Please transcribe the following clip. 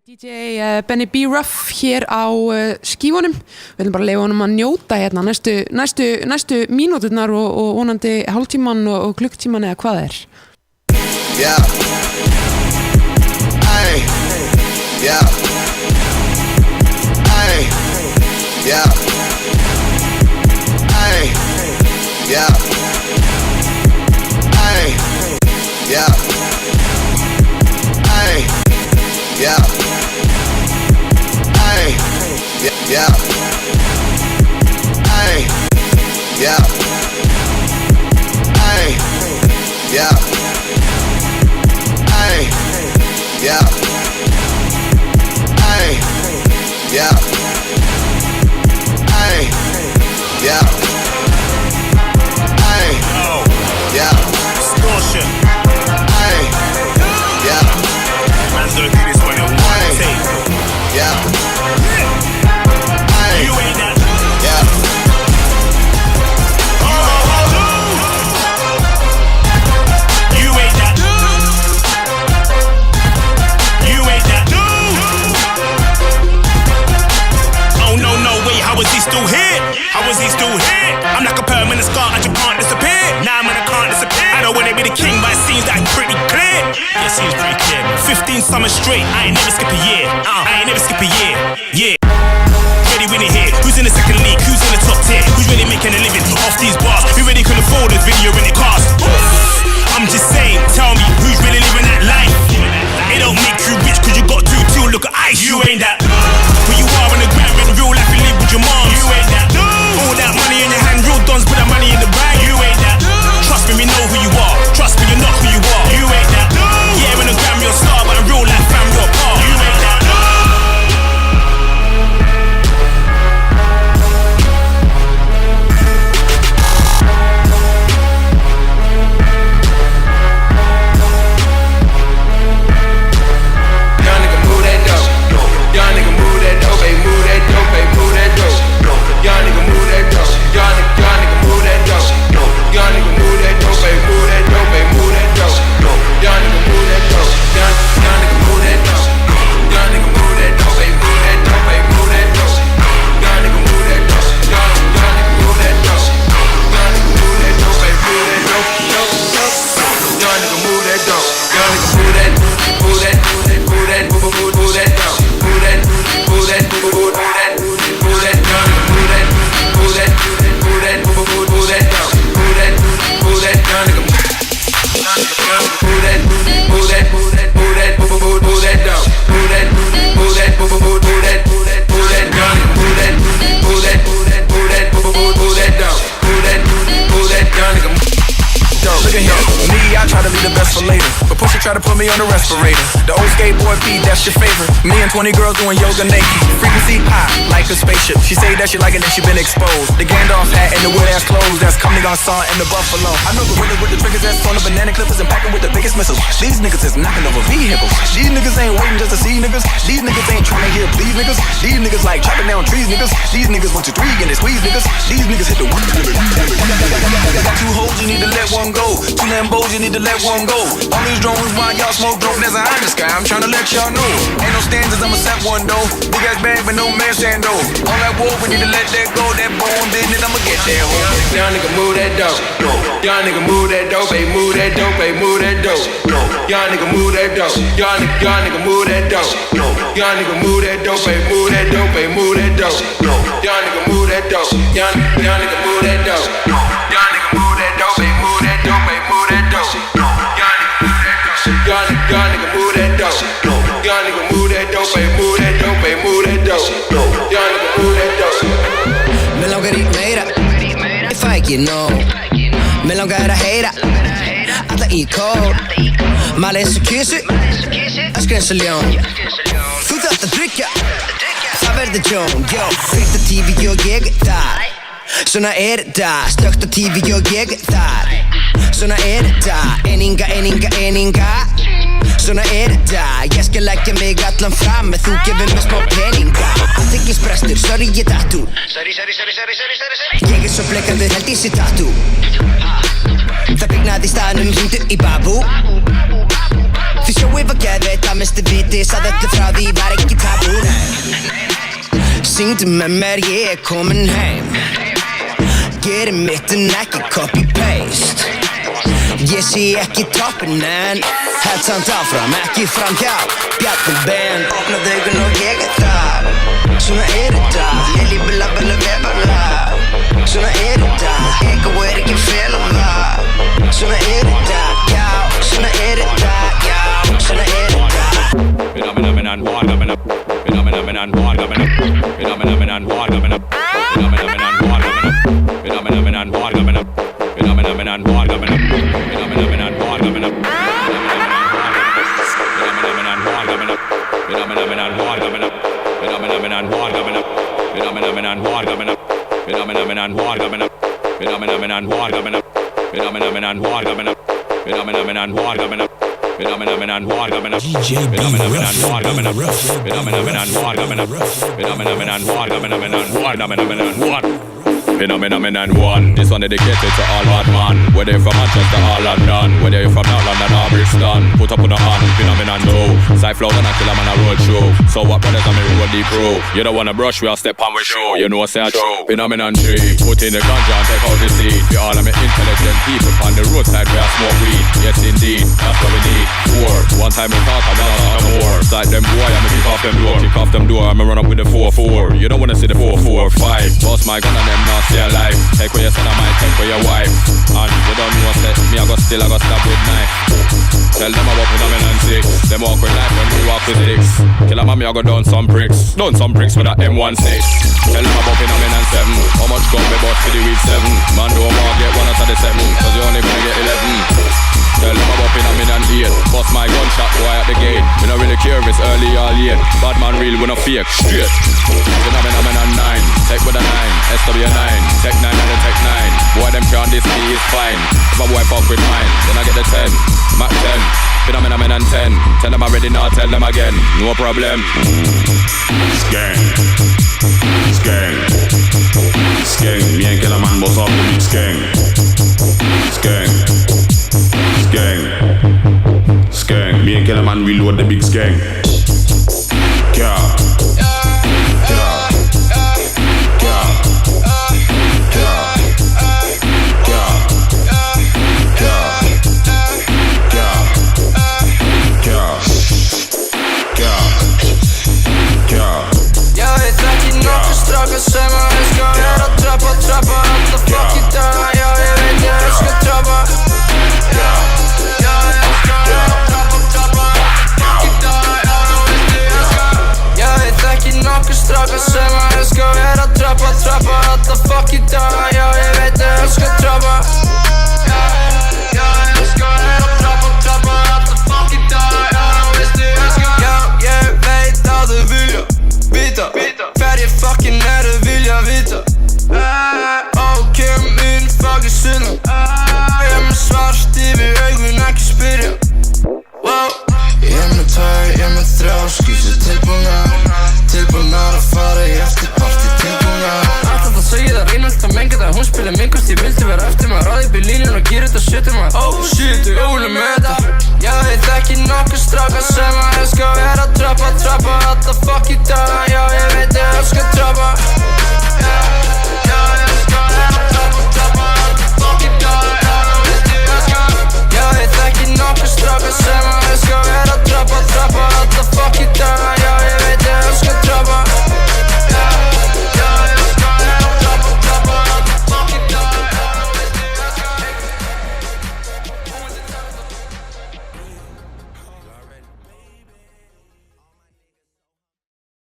DJ Benny B. Ruff hér á skífunum. Við viljum bara leyfa honum að njóta hérna næstu mínúturnar og vonandi hálftíman og klukktíman eða hvað er. Yeah. Ay. Yeah. Ay. Yeah. Ay. Yeah. Ay. Yeah. Ay. Yeah. Ay. Yeah. Ay. Yeah. Ay. Yeah. Ay. Yeah. Ay. Yeah. Ay. Yeah. Ay. Yeah. Distortion. Ay. Yeah. Man's gonna do this one in one take. Yeah. Ay. You ain't that. Yeah. You ain't that. You ain't that. Oh no, wait, how is he still here? How is he still here? I'm like a permanent scar, I just can't disappear. Nah, man, I can't disappear. I don't wanna be the king, but it seems like pretty clear. Yeah, it seems pretty clear. 15 summers straight, I ain't never skip a year. I ain't never skip a year. Yeah. Ready winning here. Who's in the second league? Who's in the top tier? Who's really making a living off these bars? Who really can afford this video when it costs? I'm just saying, tell me who's really living that life. It don't make you rich cause you got two look at ice. You ain't that. Who you are on the gram in real life you live with your mom. You ain't that. All that money in your hand, real dons put that money in the bag. You ain't that. Trust me, we know who you are. Trust me, you're not who you are. You ain't that. Yeah, in the gram you're a star, but in real life fam you're a par. You ain't that. Young nigga move that dope. Young nigga move that dope, ay move that dope, ay move that dope. Young nigga move that dope. Young nigga move that dope. Young nigga move that dope, ay move that dope, ay move that dope. Young nigga move that dope. Young nigga move that dope. Young nigga move that dope, ay move that dope, ay move that dope. Young nigga move that dope. Young nigga move that dope. Young nigga move that dope, ay move that dope. Young nigga move that dope. Young nigga move that, move that, move that, move that dope. Move that, move that, move that, move that. Young nigga move that, move that, move that, move that dope. Move that, move that, young nigga. Move that, move that, move that, move that, move that dope. Move that, move that, move that, move that, young nigga. Move that, move that, move that, move that, move that dope. Move that, young nigga. Look at him, me, I try to be the best for later, but Pusha try to put me on the respirator. The old skateboard Pete, that's your favorite. Me and 20 girls doing yoga naked. Frequency high, like a spaceship. She say that she like it and she been exposed. The Gandalf hat and the wood ass clothes that's coming on saw and the buffalo. I know the gorilla with the triggers that's on the banana clippers and packing with the biggest missiles. These niggas is knocking over vehicles. These niggas ain't waiting just to see niggas. These niggas ain't trying to hear please niggas. These niggas like chopping down trees niggas. These niggas 1, 2, 3 and they squeeze niggas. These niggas hit the weed limit. Got 2 hoes, you need to let one go. 2 Lambos, you need to let one go. All these drones while y'all smoke dope, there's a high in the sky, I'm tryna let y'all know. Ain't no standards, I'ma set one though. Big ass bag, but no man stand though. All that war, we need to let that go. That bone business, I'ma get that home. Young nigga move that dope. Young nigga move that dope, ay move that dope, ay move that dope. Young nigga move that dope. Young nigga move that dope. Young nigga move that dope, ay move that dope, ay move that dope. Young nigga move that dope. Young nigga move that dope. Young nigga move that dope, ay move that dope, ay move that dope. Young nigga move that dope. Young nigga move that dope, ay move that dope, ay move that dope. Young nigga move that dope. Me langar í meira, ég fæ ekki nóg. Me langar að heyra, alla í kór. Mali eins og kísu, öskra eins og ljón. Þú þarft að tryggja, það verður tjón. Kveikt á TV og ég þar. Svona þetta, stökt á TV og ég þar. Svona þetta, eninga. Svona þetta, ég skal leggja mig allan fram ef þú gefur mér smá peninga. Athyglisbrestur, sorry ég datt úr. Sorry. Ég svo blekaður held ég sé tattoo. Það bygnaði í staðnum, hringdu í babú. Því Sjói var geðveitt, það misti viti Sagði öllu frá því, var ekki tabú Syngdu með mér, ég komin heim Geri mitt en ekki copy-paste Ég sé ekki toppin en Held samt áfram, ekki framhjá Bjarni Ben Opnaðu augun og ég þar Svona þetta Ég lífi labbalega vefala Svona þetta Ego ekki fela það Svona þetta, já Svona þetta, já Svona þetta Phenomenon war coming up. Phenomenon war coming up. Phenomenon war coming up. Phenomenon war coming up. Phenomenon war coming up. Phenomenon war coming up. Phenomenon war coming up. Phenomenon war coming up. Phenomenon war coming up. Phenomenon war coming up. Phenomenon war coming up. Phenomenon war coming up. Phenomenon war coming up. Phenomenon war coming up. Phenomenon war coming up. Phenomenon war coming up. DJ Phenomenon war coming up. Phenomenon war coming up. Phenomenon war coming up. Phenomenon war. Phenomenon one. This one dedicated to all bad man. Whether you're from Manchester or London, whether you're from North London or Brixton, put up on the hand. Phenomenon two. Cypher and I kill a man a road show. So what brothers on me road deep pro. You don't wanna brush, we'll step on with show. You know say I true. Phenomenon three. Put in the ganja and take out the seed. We all of me intelligent people on the roadside where I smoke weed. Yes indeed, that's what we need. Four. One time we talk about more. Side them boy, I'ma kick off them door. Kick off them door, I'ma run up with the 4-4. You don't wanna see the 4-4-5. Boss my gun and them not stay alive. Take away your son of mine, take away your wife. And you don't know what's that. Me I got still, I got stab with knife. Tell them about Phenomenon 6. Them walk with knife when we walk with sticks. Kill a mommy, I got done some pricks. Done some pricks with that M16. Tell them about Phenomenon 7. How much gun we bought for the week 7. Man don't want get 1 out of the 7. Cause you only gonna get 11. Tell them about Phenomenon 8. Bust my gunshot boy at the gate. We not really care if it's early or late. Bad man real, we not fake. Straight. Phenomenon 9. Take with a 9. SW9. Tech 9 and the Tech 9. Boy them can't this me is fine. If a boy fuck with mine, then I get the 10. Mac 10. Phenomenon 10. Tell them already now, tell them again. No problem. Gang. Gang. Gang. Me and Killer Man boss off the big gang. Gang. Gang. Gang. Me and Killer Man reload the big gang. Yeah. Strákar sem að elska er að trappa alla fucking daga. Já, ég veit ég elska trappa. Já, ég elska er að trappa alla fucking daga. Já, þú veist ég elska. Já, ég þekki nokkur strákar sem að elska er að trappa alla fucking daga. Já, ég veit ég elska trappa. Já, ég elska er að trappa alla fucking daga. Já, þú veist ég elska. Já, ég veit að þau vilja vita. Hverjir fucking vilja vita. Ok, mín fucking sinna. Ég með svart yfir augun, ekki spyrja. Ég með tvær, ég með þrjá skýrsu tilbúnar að fara í eftirparti tilbúnar. Alltaf það segir það reynald að menga það. Hún spila mingast, ég vildi vera eftir maður. Ráði upp í línun og gera þetta sjöti maður. Oh shit, ég ólega með þetta. Já, ég þekki nokkur strákar sem að elska og er að trappa